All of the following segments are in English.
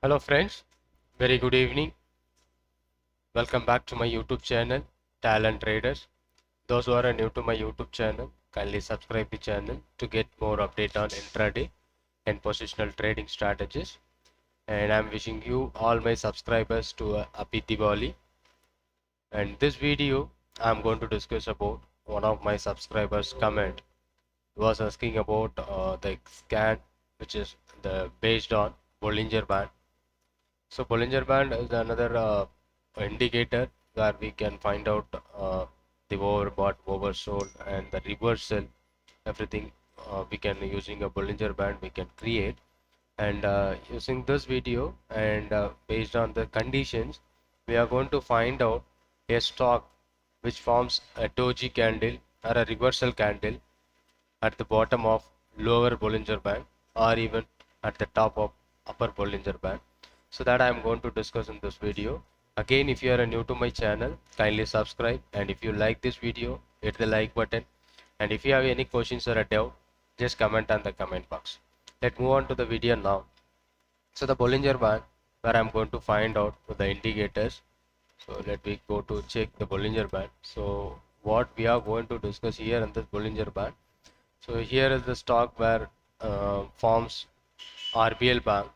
Hello friends, very good evening. Welcome back to my YouTube channel, Talent Traders. Those who are new to my YouTube channel, kindly subscribe the channel to get more update on intraday and positional trading strategies. And I'm wishing you all my subscribers to a happy Diwali. And this video, I'm going to discuss about one of my subscribers' comment. He was asking about the scan, which is the based on Bollinger Band. So Bollinger Band is another indicator where we can find out the overbought, oversold, and the reversal. Everything we can using a Bollinger Band we can create, and using this video and based on the conditions, we are going to find out a stock which forms a doji candle or a reversal candle at the bottom of lower Bollinger Band or even at the top of upper Bollinger Band. So that I am going to discuss in this video. Again, if you are new to my channel, kindly subscribe, and if you like this video, hit the like button, and if you have any questions or a doubt, just comment on the comment box. Let's move on to the video now. So the Bollinger Band, where I am going to find out the indicators. So let me go to check the Bollinger Band. So what we are going to discuss here in this Bollinger Band. So here is the stock where forms RBL Bank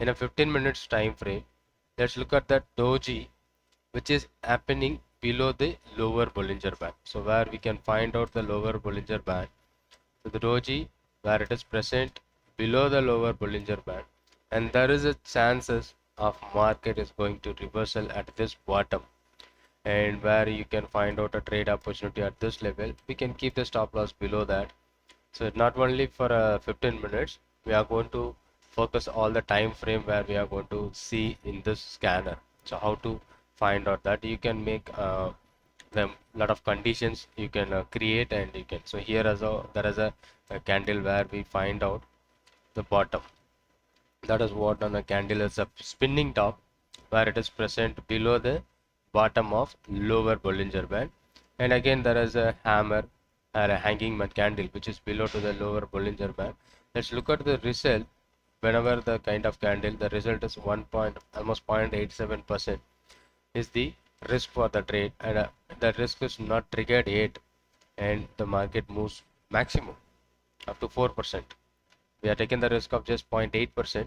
in a 15 minutes time frame. Let's look at the doji which is happening below the lower Bollinger Band. So where we can find out the lower Bollinger Band. So the doji where it is present below the lower Bollinger Band, and there is a chances of market is going to reversal at this bottom, and where you can find out a trade opportunity at this level. We can keep the stop loss below that. So not only for 15 minutes, we are going to focus all the time frame where we are going to see in this scanner. So how to find out that you can make the lot of conditions you can create, and you can. So here as there is a candle where we find out the bottom. That is what on a candle is a spinning top where it is present below the bottom of lower Bollinger Band, and again there is a hammer or a hanging man candle which is below to the lower Bollinger Band. Let's look at the result. Whenever the kind of candle, the result is almost 0.87% is the risk for the trade, and the risk is not triggered yet, and the market moves maximum up to 4%. We are taking the risk of just 0.8%,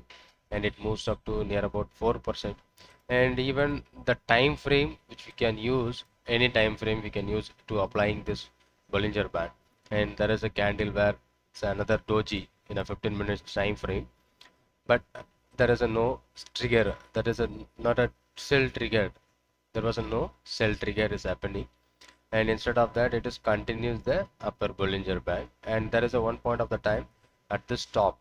and it moves up to near about 4%. And even the time frame which we can use, any time frame we can use to applying this Bollinger Band, and there is a candle where it's another doji in a 15 minutes time frame, but there is a no trigger, that is a not a sell trigger, there was a no sell trigger is happening, and instead of that it is continues the upper Bollinger Band, and there is a one point of the time at this top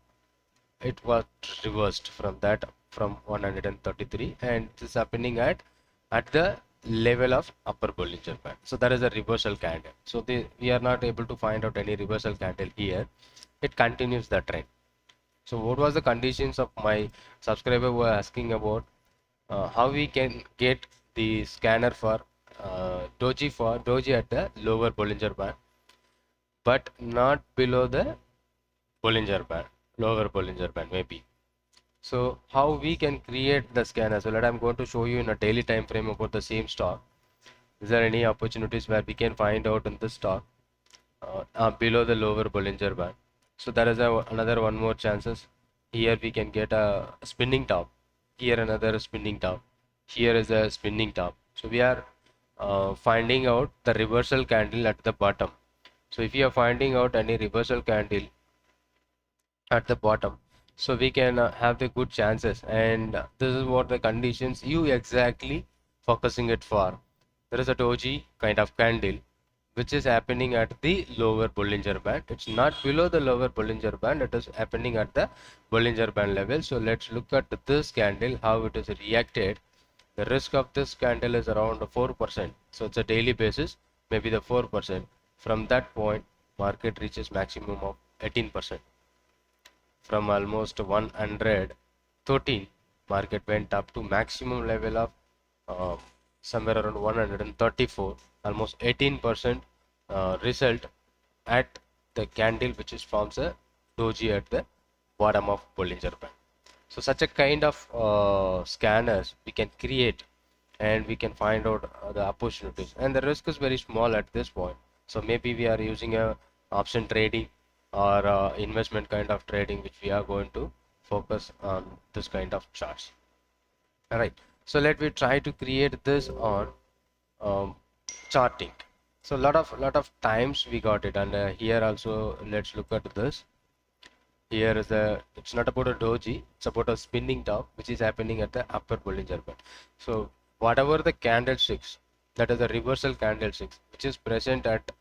it was reversed from that, from 133, and it is happening at the level of upper Bollinger Band. So there is a reversal candle. So we are not able to find out any reversal candle here. It continues the trend. So what was the conditions of my subscriber were asking about how we can get the scanner for doji at the lower Bollinger Band, but not below the Bollinger Band, lower Bollinger Band maybe. So how we can create the scanner? So I'm going to show you in a daily time frame about the same stock. Is there any opportunities where we can find out in this stock below the lower Bollinger Band? So there is another one more chances. Here we can get a spinning top. Here another spinning top. Here is a spinning top. So we are finding out the reversal candle at the bottom. So if you are finding out any reversal candle at the bottom, so we can have the good chances, and this is what the conditions you exactly focusing it for. There is a doji kind of candle which is happening at the lower Bollinger Band. It's not below the lower Bollinger Band, it is happening at the Bollinger Band level. So let's look at this candle, how it is reacted. The risk of this candle is around 4%. So it's a daily basis, maybe the 4%. From that point, market reaches maximum of 18%. From almost 113, market went up to maximum level of somewhere around 134, almost 18% result at the candle which is forms a doji at the bottom of Bollinger Band. So such a kind of scanners we can create, and we can find out the opportunities, and the risk is very small at this point. So maybe we are using a option trading or investment kind of trading, which we are going to focus on this kind of charts. All right, so let me try to create this on um, Chartink. So lot of times we got it, and here also let's look at this. Here is the, it's not about a doji, it's about a spinning top which is happening at the upper Bollinger Band. So whatever the candlesticks, that is the reversal candlesticks which is present at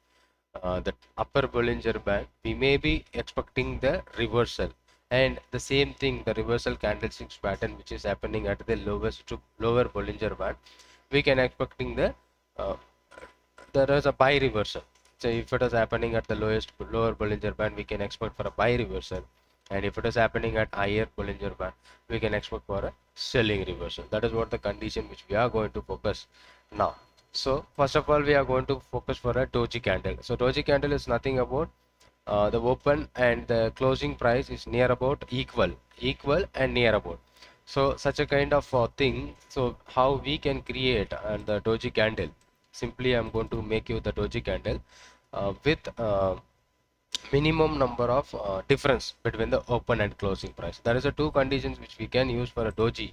the upper Bollinger Band, we may be expecting the reversal, and the same thing, the reversal candlesticks pattern which is happening at the lowest to lower Bollinger Band, we can expecting the uh, there is a buy reversal. So if it is happening at the lower Bollinger Band, we can expect for a buy reversal, and if it is happening at higher Bollinger Band, we can expect for a selling reversal. That is what the condition which we are going to focus now. So first of all, we are going to focus for a doji candle. So doji candle is nothing about the open and the closing price is near about equal and near about. So such a kind of thing. So how we can create and the doji candle, simply I'm going to make you the doji candle with minimum number of difference between the open and closing price. There is a two conditions which we can use for a doji.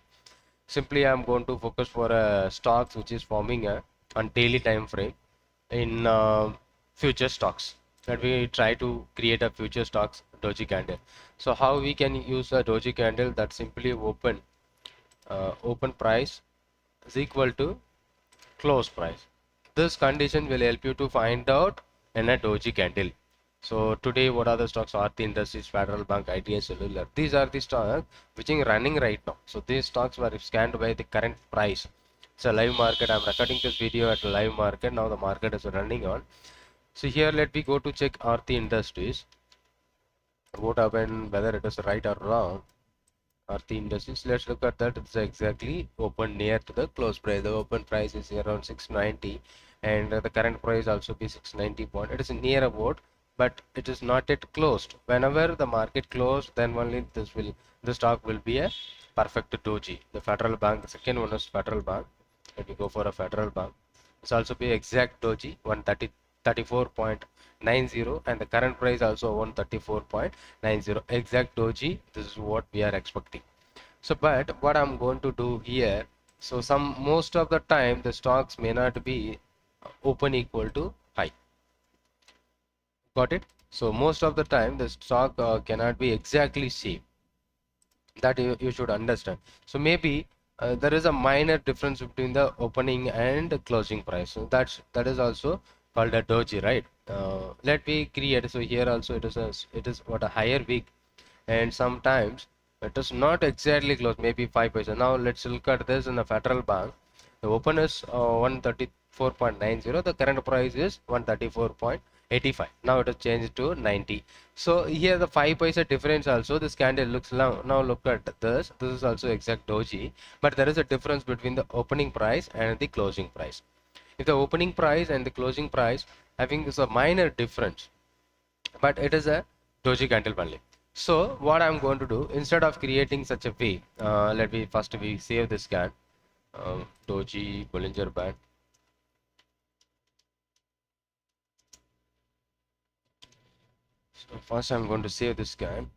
Simply I'm going to focus for stocks which is forming a on daily time frame in future stocks, that we try to create a future stocks doji candle. So how we can use a doji candle, that simply open price is equal to close price. This condition will help you to find out in a doji candle. So today, what are the stocks? Aarti Industries, Federal Bank, ITS Cellular. These are the stocks which are running right now. So these stocks were scanned by the current price. It's a live market. I'm recording this video at a live market. Now the market is running on. So here, let me go to check Aarti Industries. What happened? Whether it is right or wrong. Aarti Industries. Let's look at that. It's exactly open near to the close price. The open price is around 690, and the current price also be 690 point. It is near about, but it is not yet closed. Whenever the market closed, then only the stock will be a perfect doji. The Federal Bank, the second one is Federal Bank. Let me go for a Federal Bank. It's also be exact doji 134.90, and the current price also 134.90 exact doji. This is what we are expecting. So but what I'm going to do here, so most of the time the stocks may not be open equal to high. Got it? So most of the time the stock cannot be exactly same. That you should understand. So maybe there is a minor difference between the opening and the closing price. So that is also called a doji, right? Let me create. So here also it is what a higher wick, and sometimes it is not exactly close, maybe 5%. Now let's look at this in the Federal Bank. The open is 134.90. The current price is 134.85. Now it has changed to 90. So here the 5 paisa difference also. This candle looks long. Now look at this. This is also exact doji, but there is a difference between the opening price and the closing price. If the opening price and the closing price having is a minor difference, but it is a doji candle only. So what I'm going to do, instead of creating such a way, let me first we save this scan. Doji Bollinger Band. So first I'm going to save this scan.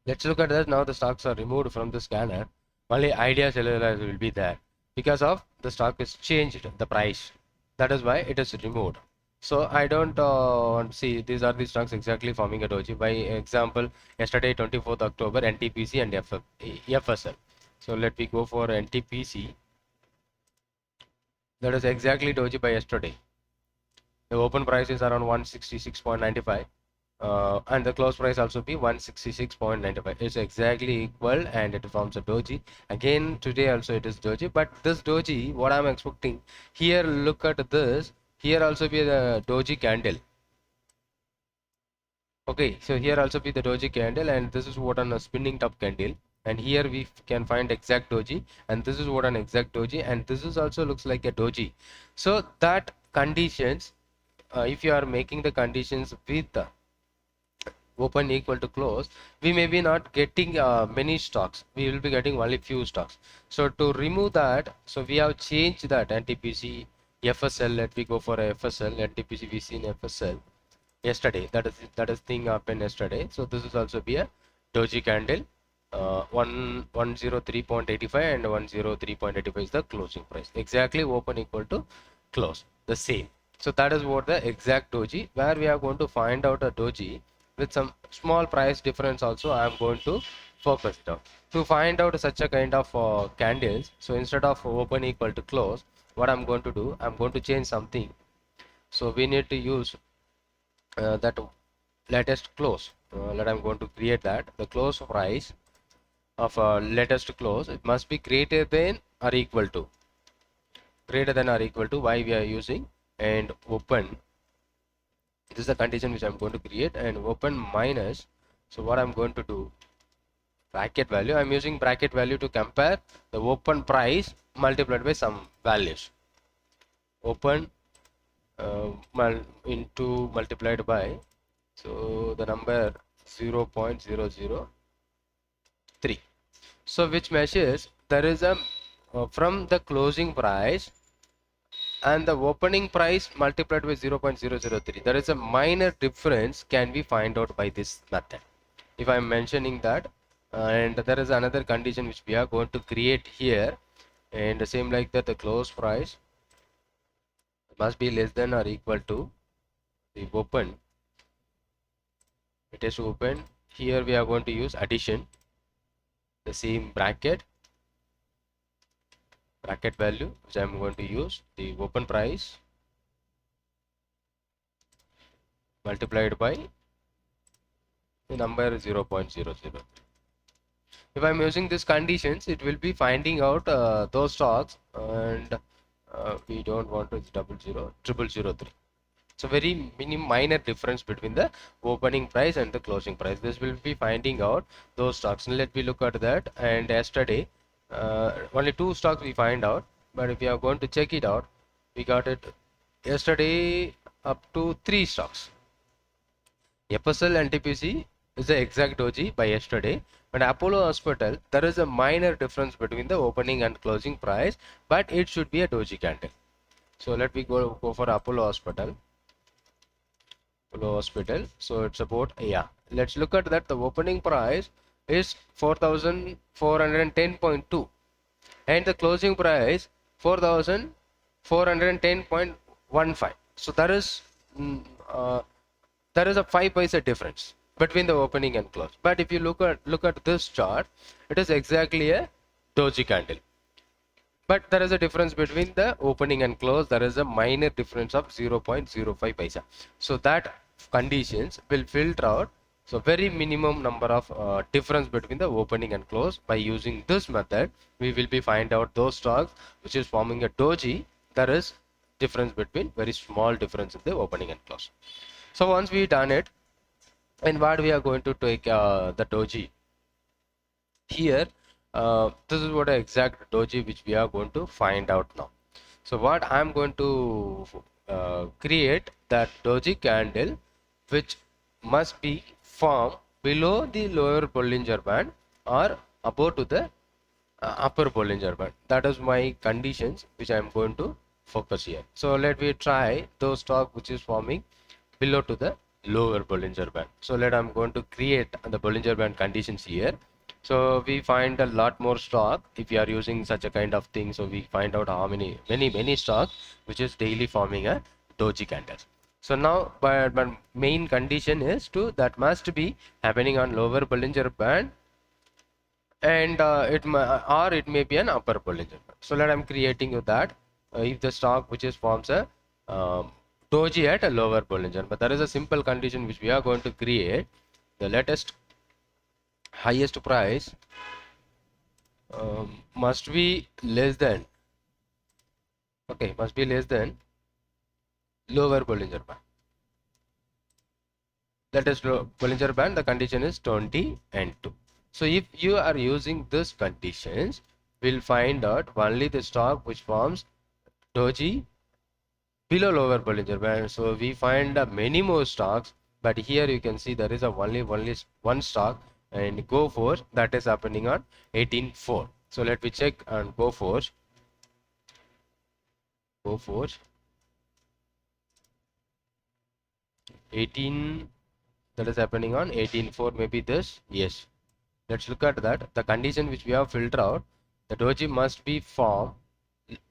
Let's look at that. Now the stocks are removed from the scanner. Only Idea Cellular will be there because of the stock is changed the price. That is why it is removed. So I don't want to see these are the stocks exactly forming a doji. By example, yesterday 24th October NTPC and FSL. So let me go for NTPC. That is exactly doji by yesterday. The open price is around 166.95, and the close price also be 166.95. It's exactly equal, and it forms a doji. Again today also it is doji, but this doji, what I'm expecting here, look at this. Here also be the doji candle. Okay, so here also be the doji candle, and this is what on a spinning top candle, and here we can find exact doji, and this is what an exact doji, and this is also looks like a doji. So that conditions, if you are making the conditions with open equal to close, we may be not getting many stocks. We will be getting only few stocks. So to remove that, so we have changed that NTPC FSL. Let me go for a FSL. NTPC we seen FSL yesterday. That is thing happened yesterday. So this is also be a doji candle. 103.85 and 103.85 is the closing price. Exactly open equal to close, the same. So that is what the exact doji, where we are going to find out a doji with some small price difference also. I am going to focus it out to find out such a kind of candles. So instead of open equal to close, what I'm going to do, I'm going to change something. So we need to use that latest close. Let I'm going to create that the close price of latest close, it must be greater than or equal to, why we are using, and open, this is the condition which I'm going to create, and open minus. So what I'm going to do, bracket value, I'm using bracket value to compare the open price multiplied by some values. Open into multiplied by, so the number 0.003. So which measures there is a from the closing price and the opening price multiplied by 0.003, there is a minor difference can be find out by this method. If I am mentioning that, and there is another condition which we are going to create here, and the same like that, the close price must be less than or equal to the open. It is open. Here we are going to use addition, the same bracket value which I am going to use, the open price multiplied by the number 0.003. If I am using these conditions, it will be finding out those stocks, and we don't want to 0.003. So very minor difference between the opening price and the closing price. This will be finding out those stocks. Let me look at that. And yesterday only 2 stocks we find out, but if you are going to check it out, we got it yesterday up to 3 stocks. FSL and TPC is the exact doji by yesterday, but Apollo Hospital, there is a minor difference between the opening and closing price, but it should be a doji candle. So let me go for Apollo Hospital. So it's about, yeah, let's look at that. The opening price is 4,410.2 and the closing price 4,410.15. so there is a 5 paisa difference between the opening and close. But if you look at this chart, it is exactly a doji candle, but there is a difference between the opening and close. There is a minor difference of 0.05 paisa. So that conditions will filter out so very minimum number of difference between the opening and close. By using this method, we will be find out those stocks which is forming a doji. There is difference between very small difference in the opening and close. So once we done it, and what we are going to take the doji here, this is what exact doji which we are going to find out now. So what I am going to create that doji candle which must be formed below the lower Bollinger Band or above to the upper Bollinger Band. That is my conditions which I am going to focus here. So let me try those stock which is forming below to the lower Bollinger Band. So let I'm going to create the Bollinger Band conditions here. So we find a lot more stock if we are using such a kind of thing. So we find out how many stock which is daily forming a doji candles. So now my main condition is that must be happening on lower Bollinger Band, and it may be an upper Bollinger Band. So let I'm creating that if the stock which is forms a doji at a lower Bollinger, but there is a simple condition which we are going to create. The latest highest price must be less than lower Bollinger Band. That is Bollinger Band, the condition is 20 and 2. So if you are using this conditions, we'll find out only the stock which forms doji below lower Bollinger Band. So we find many more stocks, but here you can see there is a only one stock and go force that is happening on 18.4. So let me check and go force 18, that is happening on 18.4, maybe this. Yes, let's look at that. The condition which we have filtered out, the doji must be formed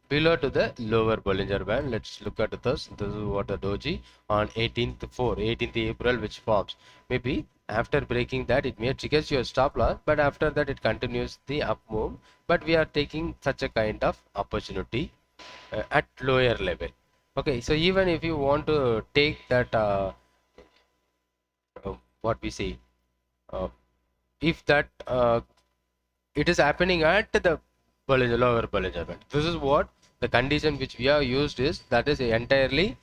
below to the lower Bollinger Band. Let's look at this. This is what the doji on 18th April which forms. Maybe after breaking that it may trigger your stop loss, but after that it continues the up move. But we are taking such a kind of opportunity at lower level. Okay, so even if you want to take that what we say, if that it is happening at the lower Bollinger Band. This is what the condition which we have used is, that is entirely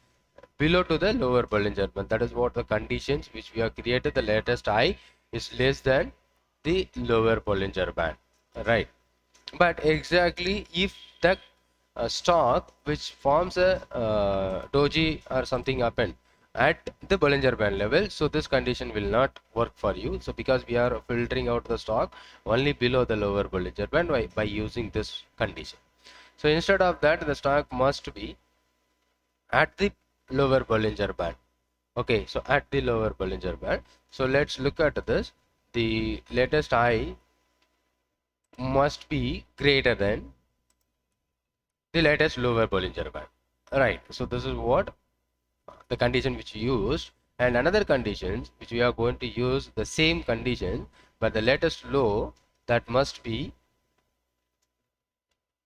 below to the lower Bollinger Band. That is what the conditions which we have created. The latest high is less than the lower Bollinger Band, right? But exactly if the stock which forms a doji or something happened at the Bollinger Band level, so this condition will not work for you. So because we are filtering out the stock only below the lower Bollinger Band by using this condition. So instead of that, the stock must be at the lower Bollinger Band. Okay, so at the lower Bollinger Band. So let's look at this. The latest high must be greater than the latest lower Bollinger Band, right? So this is what the condition which we used, and another condition which we are going to use the same condition, but the latest low that must be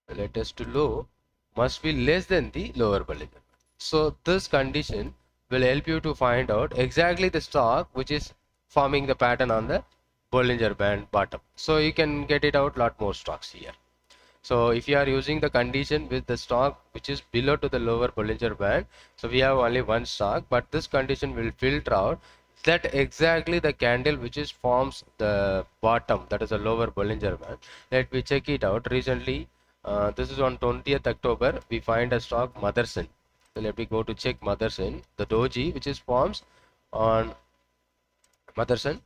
less than the lower Bollinger Band. So this condition will help you to find out exactly the stock which is forming the pattern on the Bollinger Band bottom. So you can get it out lot more stocks here. So if you are using the condition with the stock which is below to the lower Bollinger Band, so we have only one stock, but this condition will filter out that exactly the candle which is forms the bottom, that is a lower Bollinger Band. Let me check it out. Recently, this is on 20th October, we find a stock Motherson. So let me go to check Motherson, the doji which is forms on Motherson,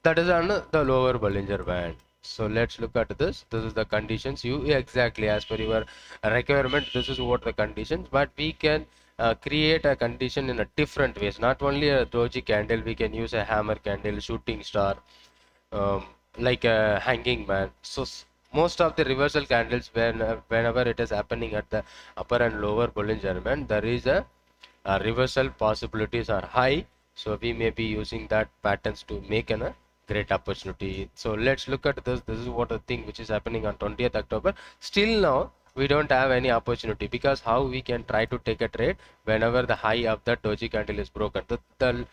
that is on the lower Bollinger Band. So let's look at this. This is the conditions. You exactly as per your requirement, this is what the conditions, but we can create a condition in a different ways. Not only a doji candle, we can use a hammer candle, shooting star, like a hanging man. So most of the reversal candles, whenever it is happening at the upper and lower Bollinger Band, there is a reversal possibilities are high. So we may be using that patterns to make a great opportunity. So let's look at this. This is what the thing which is happening on 20th October. Still now we don't have any opportunity, because how we can try to take a trade whenever the high of that doji candle is broken. The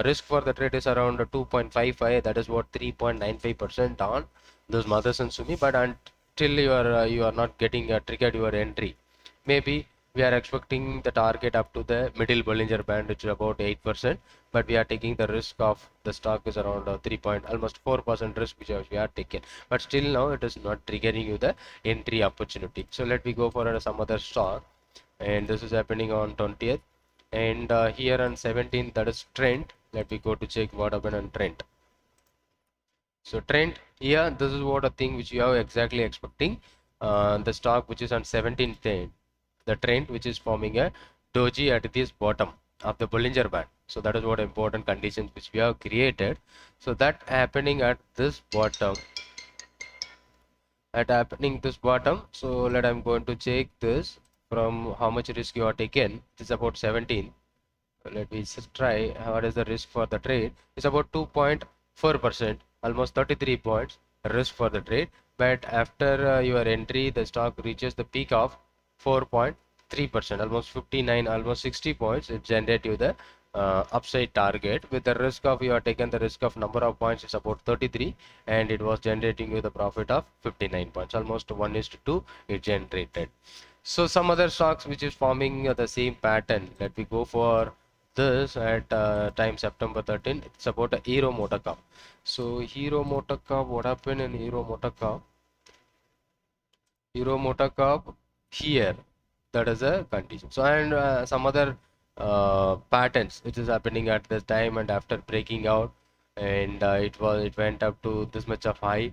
risk for the trade is around 2.55, that is what 3.95% on those Motherson Sumi. But until you are not getting triggered your entry, maybe we are expecting the target up to the middle Bollinger Band, which is about 8%, but we are taking the risk of the stock is around almost 4% risk which we are taken. But still now it is not triggering you the entry opportunity. So let me go for some other stock, and this is happening on 20th, and here on 17th, that is Trent. Let me go to check what happened on Trent. So Trent, here this is what a thing which you are exactly expecting. The stock which is on 17th, the trend which is forming a doji at this bottom of the Bollinger Band. So that is what important conditions which we have created. So that happening at this bottom, so I'm going to check this from how much risk you are taken. It's about 17. Let me just try what is the risk for the trade. It's about 2.4%, almost 33 points risk for the trade. But after your entry, the stock reaches the peak of 4.3%, almost 59, almost 60 points. It generate you the upside target. With the risk of, you are taken the risk of number of points is about 33, and it was generating you the profit of 59 points, almost 1:2 it generated. So some other stocks which is forming the same pattern. Let me go for this at time September 13. It's about a Hero MotoCorp. So Hero MotoCorp, what happened in Hero MotoCorp? Hero MotoCorp here, that is a condition. So and some other patterns which is happening at this time, and after breaking out, and it went up to this much of high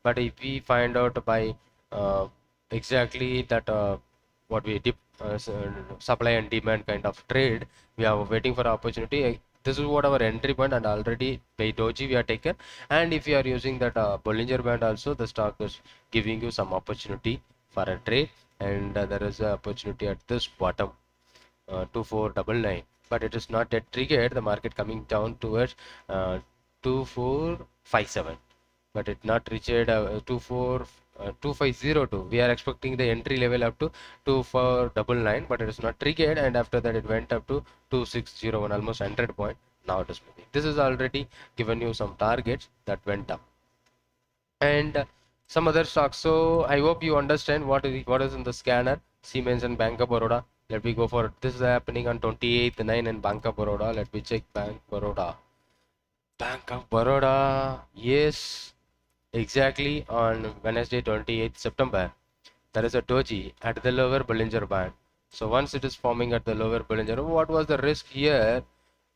but if we find out by exactly that what we dip supply and demand kind of trade, we are waiting for opportunity. This is what our entry point, and already by doji we are taken. And if you are using that Bollinger Band also, the stock is giving you some opportunity for a trade, and there is a opportunity at this bottom 2499, but it is not yet triggered. The market coming down towards 2457, but it not reached 2502. We are expecting the entry level up to 2499, but it is not triggered, and after that it went up to 2601, almost 100 point. Now it is moving. This is already given you some targets that went up, and some other stocks. So I hope you understand what is in the scanner. Siemens and Bank of Baroda. Let me go for it. This is happening on 28th 9 and Bank of Baroda. Let me check Bank Baroda. Bank of Baroda. Yes, exactly on Wednesday 28th September. There is a doji at the lower Bollinger Band. So once it is forming at the lower Bollinger, what was the risk here?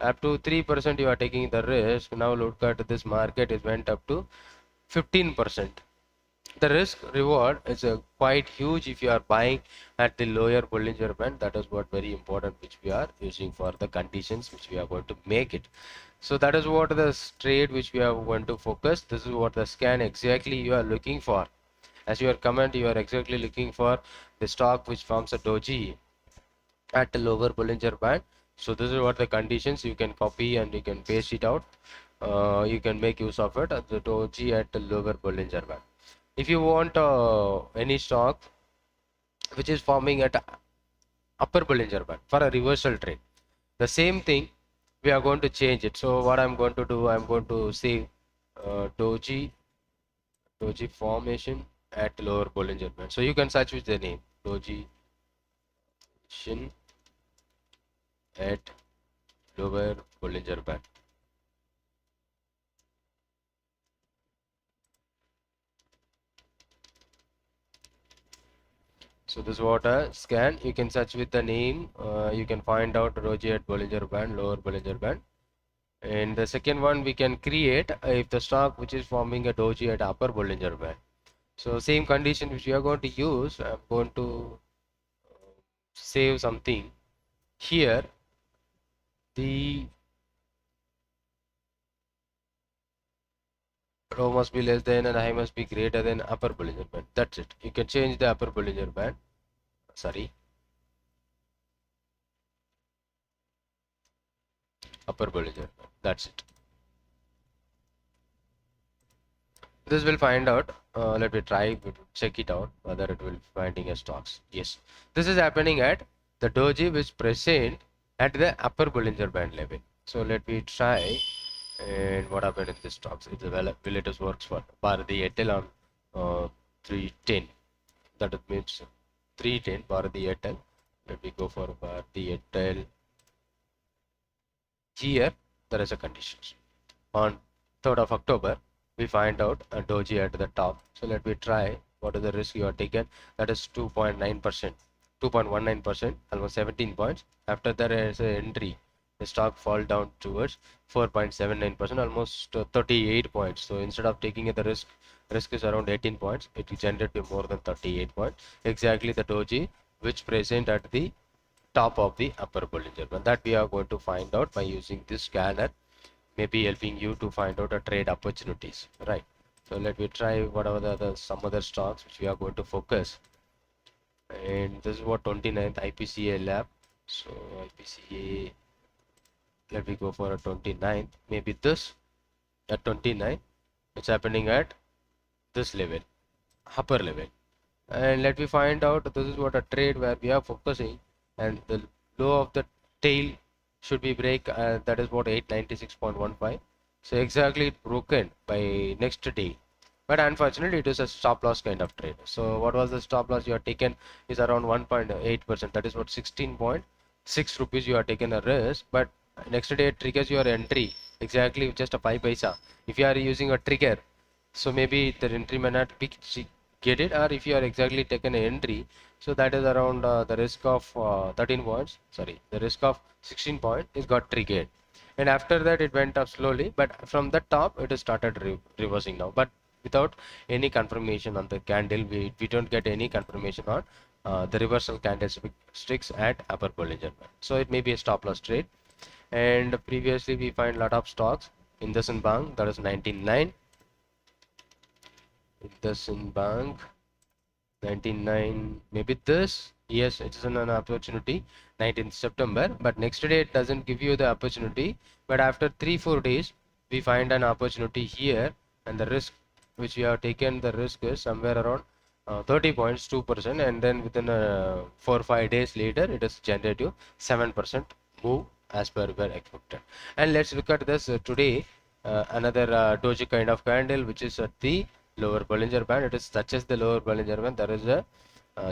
Up to 3% you are taking the risk. Now look at this market. It went up to 15%. The risk reward is quite huge if you are buying at the lower Bollinger Band. That is what very important, which we are using for the conditions which we are going to make it. So that is what the trade which we are going to focus. This is what the scan exactly you are looking for. As your comment, you are exactly looking for the stock which forms a doji at the lower Bollinger Band. So this is what the conditions. You can copy and you can paste it out. You can make use of it at the doji at the lower Bollinger Band. If you want any stock which is forming at upper Bollinger Band for a reversal trade, the same thing we are going to change it. So what I'm going to do, I'm going to say doji formation at lower Bollinger Band. So you can search with the name doji at lower Bollinger Band. So this is what a scan. You can search with the name. You can find out doji at Bollinger Band, lower Bollinger Band. And the second one we can create if the stock which is forming a doji at upper Bollinger Band. So same condition which we are going to use. I'm going to save something here. The low must be less than and high must be greater than upper Bollinger Band. That's it. You can change the upper Bollinger Band. Sorry. Upper Bollinger Band. That's it. This will find out. Let me try check it out whether it will finding a stocks. Yes, this is happening at the doji which present at the upper Bollinger Band level. So let me try. And what happened in this stocks? It is works for Bharati Airtel on 310. That means 310 Bharati Airtel. Let me go for Bharati Airtel. Here there is a conditions. On 3rd of October we find out a doji at the top. So let me try what is the risk you are taken. That is 2.9%, 2.19%, almost 17 points. After that there is an entry. The stock fall down towards 4.79%, almost 38 points. So instead of taking the risk is around 18 points. It generated more than 38 points. Exactly the doji which present at the top of the upper Bollinger Band. That we are going to find out by using this scanner. Maybe helping you to find out a trade opportunities, right? So let me try whatever the some other stocks which we are going to focus. And this is what 29th IPCA lab. So IPCA, let me go for a 29th. Maybe this at 29. It's happening at this level, upper level. And let me find out this is what a trade where we are focusing, and the low of the tail should be break, that is what 896.15. So exactly it broken by next day, but unfortunately it is a stop loss kind of trade. So what was the stop loss you are taken is around 1.8%, that is what 16.6 rupees you are taken a risk, but next day it triggers your entry exactly just a 5 paisa. If you are using a trigger, so maybe the entry may not be get it, or if you are exactly taken an entry, So that is around the risk of 13 points, sorry, the risk of 16 point is got triggered, and after that it went up slowly, but from the top it has started reversing now, but without any confirmation on the candle. We don't get any confirmation on the reversal candlesticks at upper Bollinger Band. So it may be a stop loss trade. And previously we find lot of stocks in this in bank, that is 99, in this in bank 99, maybe this, yes, it is an opportunity 19th September, but next day it doesn't give you the opportunity, but after 3-4 days we find an opportunity here, and the risk which we have taken, the risk is somewhere around 30.2%, and then within 4-5 days later it is generated 7% move as per were expected. And let's look at this today, another doji kind of candle which is at the lower Bollinger Band. It is touches the lower Bollinger Band. There is a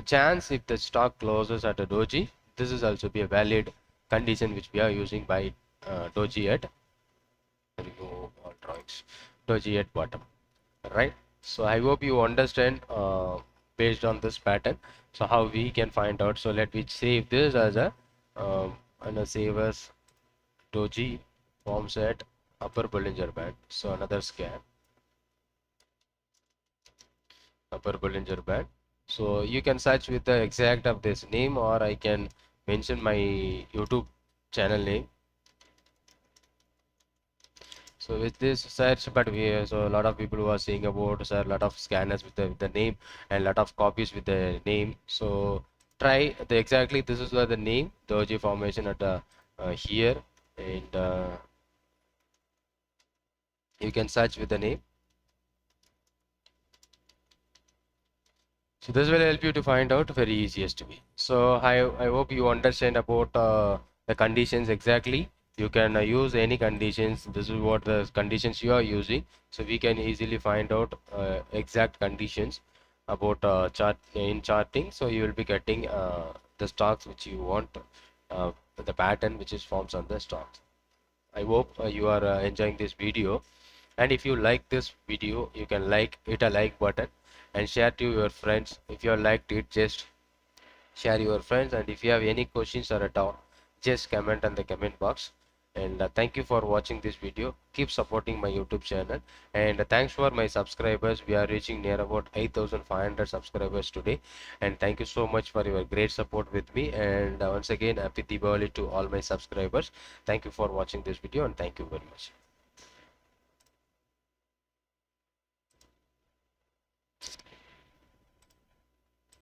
chance if the stock closes at a doji, this is also be a valid condition which we are using by doji at remove all drawings, doji at bottom, right? So I hope you understand based on this pattern, so how we can find out. So let me save this as a and save as doji forms at upper Bollinger Band. So another scan, upper Bollinger Band. So you can search with the exact of this name, or I can mention my YouTube channel name. So with this search, but we so a lot of people who are saying about, so a lot of scanners with the name, and a lot of copies with the name. So try the exactly, this is the name, the OG formation at the here, and you can search with the name. So this will help you to find out very easiest way. So I hope you understand about the conditions exactly. You can use any conditions. This is what the conditions you are using. So we can easily find out exact conditions about chart in charting. So you will be getting the stocks which you want, the pattern which is forms on the stocks. I hope you are enjoying this video, and if you like this video, you can hit a like button and share to your friends. If you have liked it, just share your friends, and if you have any questions or at all, just comment on the comment box. And thank you for watching this video. Keep supporting my YouTube channel, and thanks for my subscribers. We are reaching near about 8,500 subscribers today, and thank you so much for your great support with me. And once again, happy Diwali to all my subscribers. Thank you for watching this video, and thank you very much.